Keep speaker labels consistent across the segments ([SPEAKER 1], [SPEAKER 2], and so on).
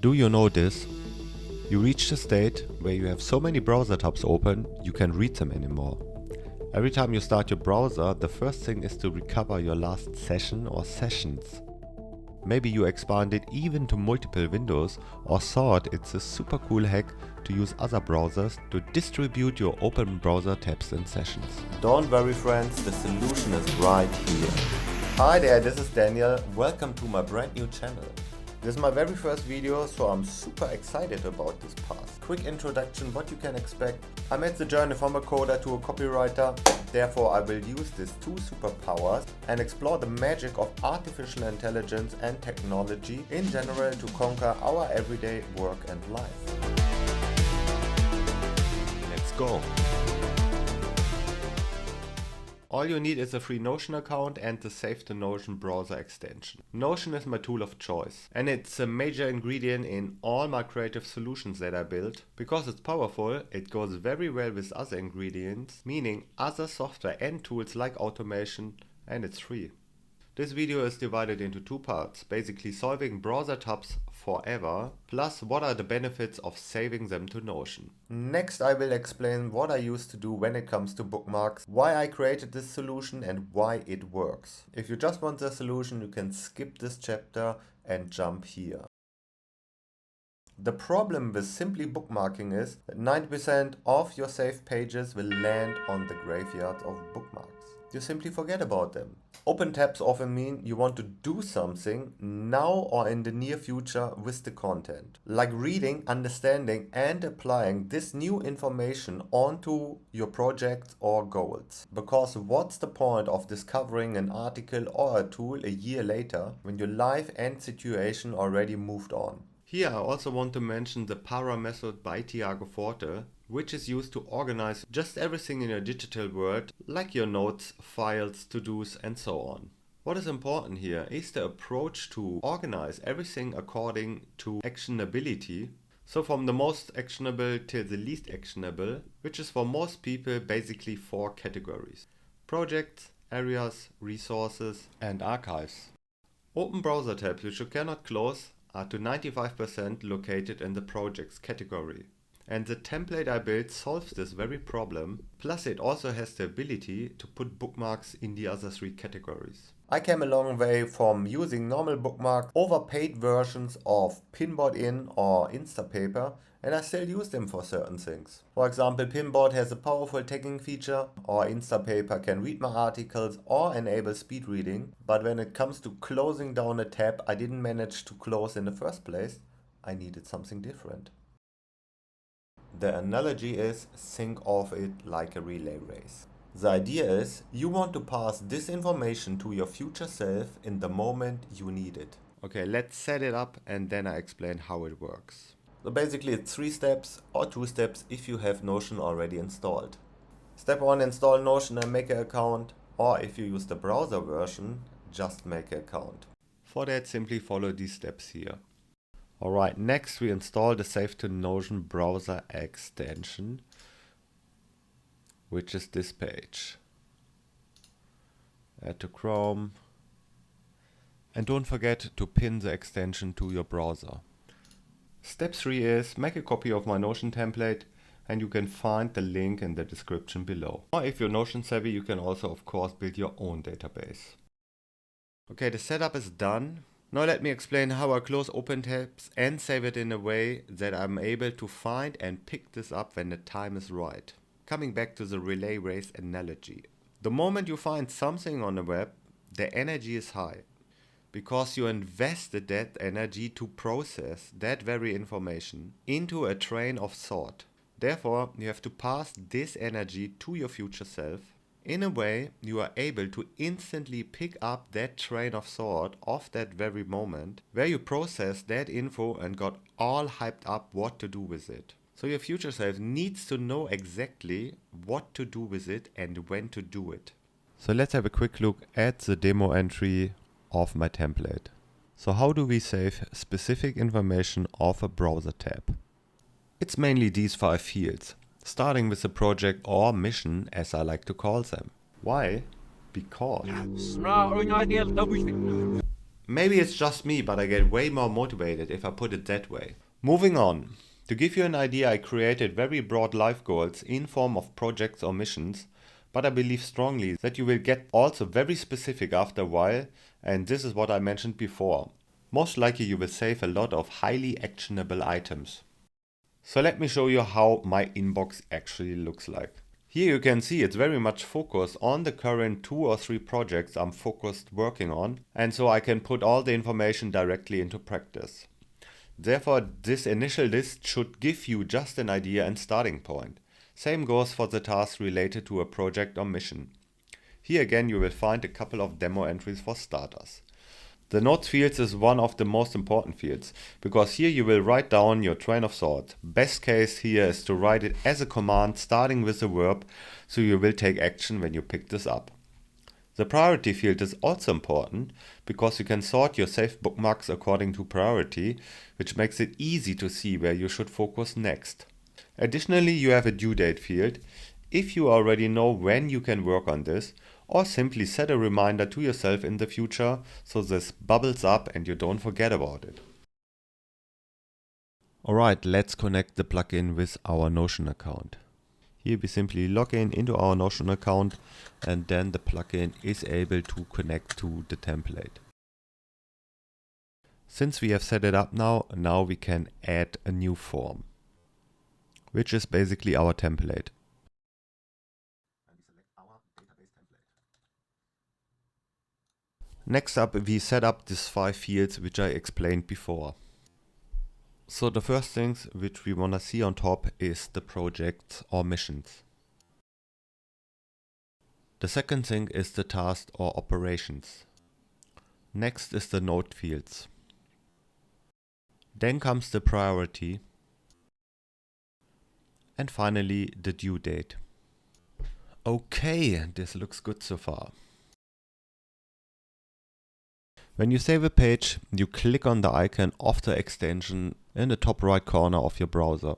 [SPEAKER 1] Do you know this? You reach the state where you have so many browser tabs open, you can't read them anymore. Every time you start your browser, the first thing is to recover your last session or sessions. Maybe you expand it even to multiple windows or thought it's a super cool hack to use other browsers to distribute your open browser tabs and sessions. Don't worry friends, the solution is right here. Hi there, this is Daniel. Welcome to my brand new channel. This is my very first video, so I'm super excited about this path. Quick introduction, what you can expect. I made the journey from a coder to a copywriter. Therefore, I will use these two superpowers and explore the magic of artificial intelligence and technology in general to conquer our everyday work and life. Let's go. All you need is a free Notion account and the Save to Notion browser extension. Notion is my tool of choice, and it's a major ingredient in all my creative solutions that I build. Because it's powerful, it goes very well with other ingredients, meaning other software and tools like automation, and it's free. This video is divided into two parts, basically solving browser tabs forever, plus what are the benefits of saving them to Notion. Next I will explain what I used to do when it comes to bookmarks, why I created this solution and why it works. If you just want the solution, you can skip this chapter and jump here. The problem with simply bookmarking is that 90% of your saved pages will land on the graveyard of bookmarks. You simply forget about them. Open tabs often mean you want to do something now or in the near future with the content, like reading, understanding and applying this new information onto your projects or goals. Because what's the point of discovering an article or a tool a year later when your life and situation already moved on? Here I also want to mention the Para method by Tiago Forte, which is used to organize just everything in your digital world, like your notes, files, to-dos and so on. What is important here is the approach to organize everything according to actionability. So from the most actionable till the least actionable, which is for most people basically 4 categories: projects, areas, resources and archives. Open browser tabs which you cannot close are to 95% located in the projects category. And the template I built solves this very problem, plus it also has the ability to put bookmarks in the other 3 categories. I came a long way from using normal bookmarks over paid versions of Pinboard-in or Instapaper, and I still use them for certain things. For example, Pinboard has a powerful tagging feature, or Instapaper can read my articles or enable speed reading, but when it comes to closing down a tab I didn't manage to close in the first place, I needed something different. The analogy is, think of it like a relay race. The idea is, you want to pass this information to your future self in the moment you need it. Okay, let's set it up and then I explain how it works. So basically it's 3 steps or 2 steps if you have Notion already installed. Step 1, install Notion and make an account, or if you use the browser version, just make an account. For that, simply follow these steps here. Alright, next we install the Save to Notion browser extension, which is this page. Add to Chrome. And don't forget to pin the extension to your browser. Step 3 is make a copy of my Notion template, and you can find the link in the description below. Or if you're Notion savvy, you can also of course build your own database. Okay, the setup is done. Now let me explain how I close open tabs and save it in a way that I'm able to find and pick this up when the time is right. Coming back to the relay race analogy. The moment you find something on the web, the energy is high. Because you invested that energy to process that very information into a train of thought. Therefore, you have to pass this energy to your future self. In a way, you are able to instantly pick up that train of thought of that very moment where you processed that info and got all hyped up what to do with it. So your future self needs to know exactly what to do with it and when to do it. So let's have a quick look at the demo entry of my template. So how do we save specific information of a browser tab? It's mainly these 5 fields. Starting with the project or mission, as I like to call them. Why? Because Maybe it's just me, but I get way more motivated if I put it that way. Moving on. To give you an idea, I created very broad life goals in form of projects or missions, but I believe strongly that you will get also very specific after a while, and this is what I mentioned before. Most likely you will save a lot of highly actionable items. So let me show you how my inbox actually looks like. Here you can see it's very much focused on the current 2 or 3 projects I'm focused working on, and so I can put all the information directly into practice. Therefore, this initial list should give you just an idea and starting point. Same goes for the tasks related to a project or mission. Here again you will find a couple of demo entries for starters. The notes fields is one of the most important fields, because here you will write down your train of thought. Best case here is to write it as a command starting with a verb, so you will take action when you pick this up. The priority field is also important, because you can sort your saved bookmarks according to priority, which makes it easy to see where you should focus next. Additionally, you have a due date field, if you already know when you can work on this, or simply set a reminder to yourself in the future so this bubbles up and you don't forget about it. Alright, let's connect the plugin with our Notion account. Here we simply log in into our Notion account, and then the plugin is able to connect to the template. Since we have set it up now we can add a new form, which is basically our template. Next up, we set up these 5 fields which I explained before. So the first things which we want to see on top is the projects or missions. The second thing is the task or operations. Next is the note fields. Then comes the priority. And finally the due date. Okay, this looks good so far. When you save a page, you click on the icon of the extension in the top right corner of your browser.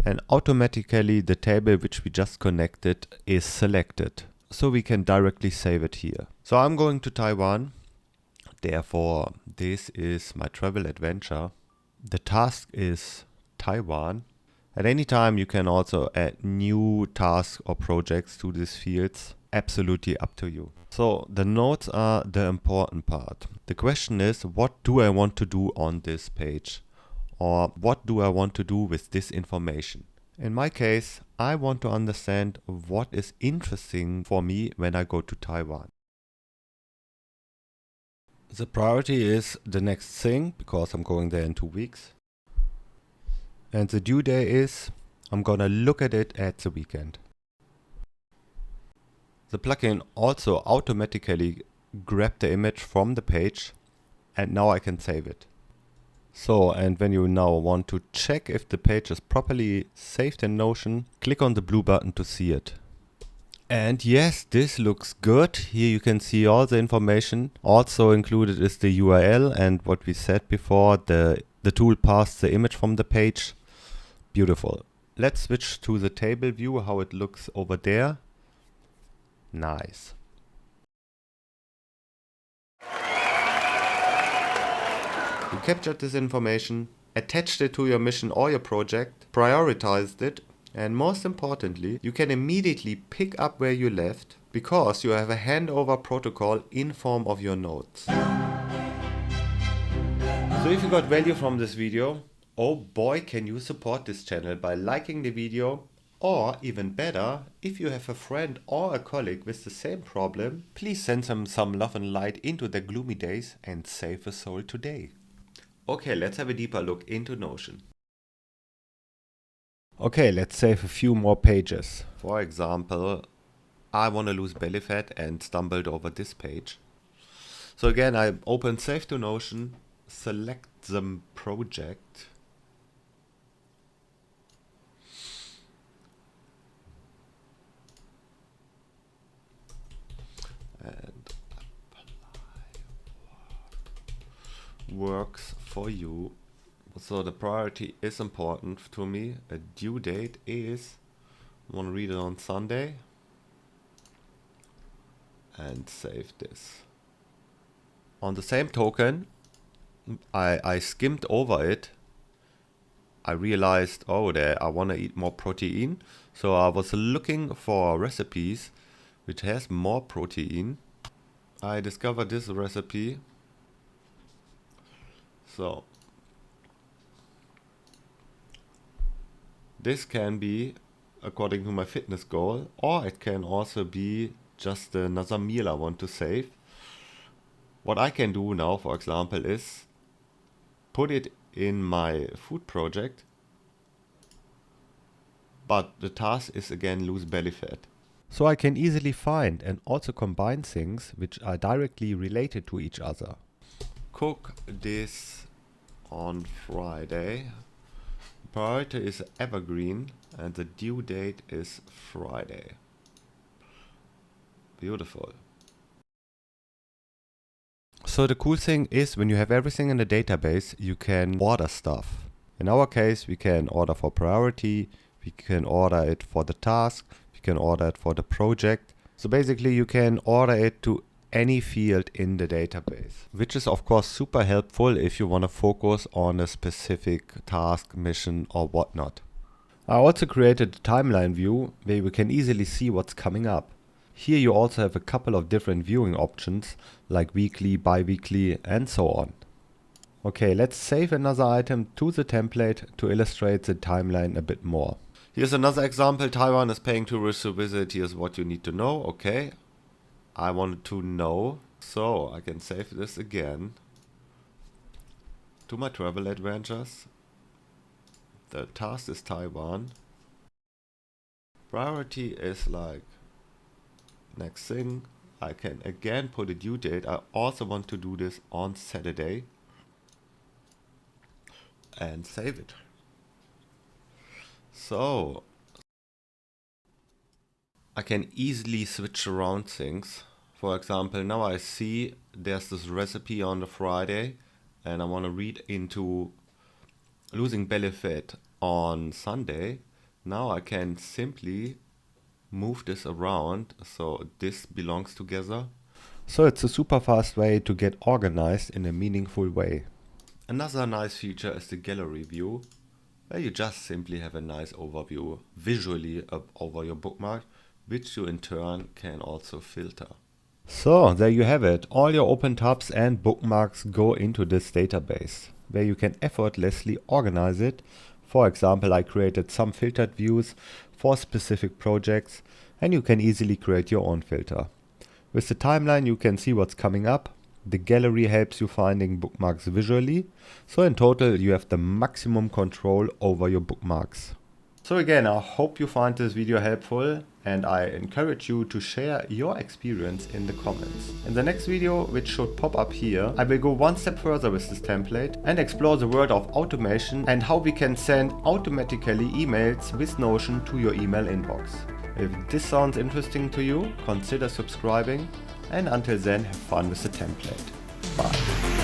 [SPEAKER 1] And automatically the table which we just connected is selected. So we can directly save it here. So I'm going to Taiwan. Therefore, this is my travel adventure. The task is Taiwan. At any time you can also add new tasks or projects to these fields. Absolutely up to you. So the notes are the important part. The question is, what do I want to do on this page? Or what do I want to do with this information? In my case, I want to understand what is interesting for me when I go to Taiwan. The priority is the next thing, because I'm going there in 2 weeks. And the due day is, I'm gonna look at it at the weekend. The plugin also automatically grabbed the image from the page, and now I can save it. So, and when you now want to check if the page is properly saved in Notion, click on the blue button to see it. And yes, this looks good. Here you can see all the information. Also included is the URL, and what we said before, the tool passed the image from the page. Beautiful. Let's switch to the table view, how it looks over there. Nice. You captured this information, attached it to your mission or your project, prioritized it, and most importantly, you can immediately pick up where you left because you have a handover protocol in form of your notes. So if you got value from this video, oh boy, can you support this channel by liking the video, or even better, if you have a friend or a colleague with the same problem, please send them some love and light into their gloomy days and save a soul today. Okay, let's have a deeper look into Notion. Okay, let's save a few more pages. For example, I want to lose belly fat and stumbled over this page. So again, I open Save to Notion, select the project, and works for you. So the priority is important to me. A due date is, I want to read it on Sunday, and save this. On the same token, I skimmed over it. I realized, oh, I want to eat more protein. So I was looking for recipes which has more protein. I discovered this recipe. So this can be according to my fitness goal, or it can also be just another meal I want to save. What I can do now, for example, is put it in my food project, but the task is again lose belly fat. So I can easily find and also combine things which are directly related to each other. Cook this on Friday. Priority is evergreen and the due date is Friday. Beautiful. So the cool thing is when you have everything in the database, you can order stuff. In our case, we can order for priority, we can order it for the task, we can order it for the project. So basically you can order it to any field in the database, which is of course super helpful if you want to focus on a specific task, mission or whatnot. I also created a timeline view where you can easily see what's coming up. Here you also have a couple of different viewing options like weekly, bi-weekly and so on. Okay, let's save another item to the template to illustrate the timeline a bit more. Here's another example. Taiwan is paying tourists to visit. Here's what you need to know. Okay, I wanted to know, so I can save this again to my travel adventures. The task is Taiwan. Priority is like next thing. I can again put a due date. I also want to do this on Saturday and save it. So I can easily switch around things. For example, now I see there's this recipe on the Friday and I want to read into losing belly fat on Sunday. Now I can simply move this around so this belongs together. So it's a super fast way to get organized in a meaningful way. Another nice feature is the gallery view, where you just simply have a nice overview visually over your bookmark, which you in turn can also filter. So there you have it. All your open tabs and bookmarks go into this database, where you can effortlessly organize it. For example, I created some filtered views for specific projects, and you can easily create your own filter. With the timeline, you can see what's coming up. The gallery helps you finding bookmarks visually. So in total, you have the maximum control over your bookmarks. So again, I hope you find this video helpful and I encourage you to share your experience in the comments. In the next video, which should pop up here, I will go one step further with this template and explore the world of automation and how we can send automatically emails with Notion to your email inbox. If this sounds interesting to you, consider subscribing, and until then, have fun with the template. Bye.